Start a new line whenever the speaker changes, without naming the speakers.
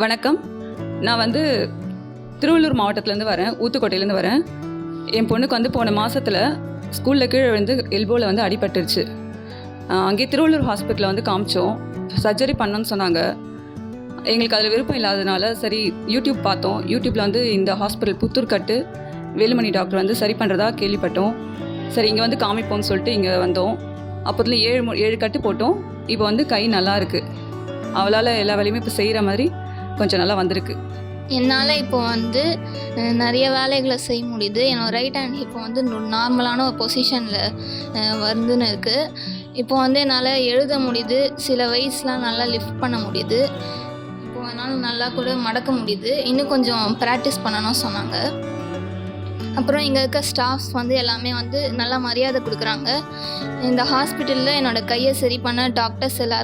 வணக்கம். நான் வந்து திருவள்ளூர் மாவட்டத்துலேருந்து வரேன், ஊத்துக்கோட்டையிலேருந்து வரேன். என் பொண்ணுக்கு வந்து போன மாதத்தில் ஸ்கூலில் கீழே விழுந்து எல்போவில் வந்து அடிபட்டுருச்சு. அங்கேயே திருவள்ளூர் ஹாஸ்பிட்டலில் வந்து காமிச்சோம். சர்ஜரி பண்ணணும்னு சொன்னாங்க. எங்களுக்கு அதில் விருப்பம் இல்லாதனால சரி யூடியூப் பார்த்தோம். யூடியூப்பில் வந்து இந்த ஹாஸ்பிட்டல் புத்தூர்கட்டு வேலுமணி டாக்டர் வந்து சரி பண்ணுறதா கேள்விப்பட்டோம். சரி இங்கே வந்து காமிப்போம்னு சொல்லிட்டு இங்கே வந்தோம். அப்போதுல 7 கட்டு போட்டோம். இப்போ வந்து கை நல்லா இருக்குது. அவளால் எல்லா வேலையுமே இப்போ செய்கிற மாதிரி கொஞ்சம் நல்லா வந்திருக்கு.
என்னால் இப்போ வந்து நிறைய வேலைகளை செய்ய முடியுது. என்னோடய ரைட் ஹேண்ட் இப்போ வந்து நார்மலான ஒரு பொசிஷனில் வந்துன்னு இருக்குது. இப்போ வந்து என்னால் எழுத முடியுது. சில வயசுலாம் நல்லா லிஃப்ட் பண்ண முடியுது. இப்போ என்னால் நல்லா கூட மடக்க முடியுது. இன்னும் கொஞ்சம் ப்ராக்டிஸ் பண்ணணும்னு சொன்னாங்க. அப்புறம் இங்கே இருக்க ஸ்டாஃப்ஸ் வந்து எல்லாமே வந்து நல்லா மரியாதை கொடுக்குறாங்க. இந்த ஹாஸ்பிட்டலில் என்னோடய கையை சரி பண்ண டாக்டர்ஸ் எல்லாரும்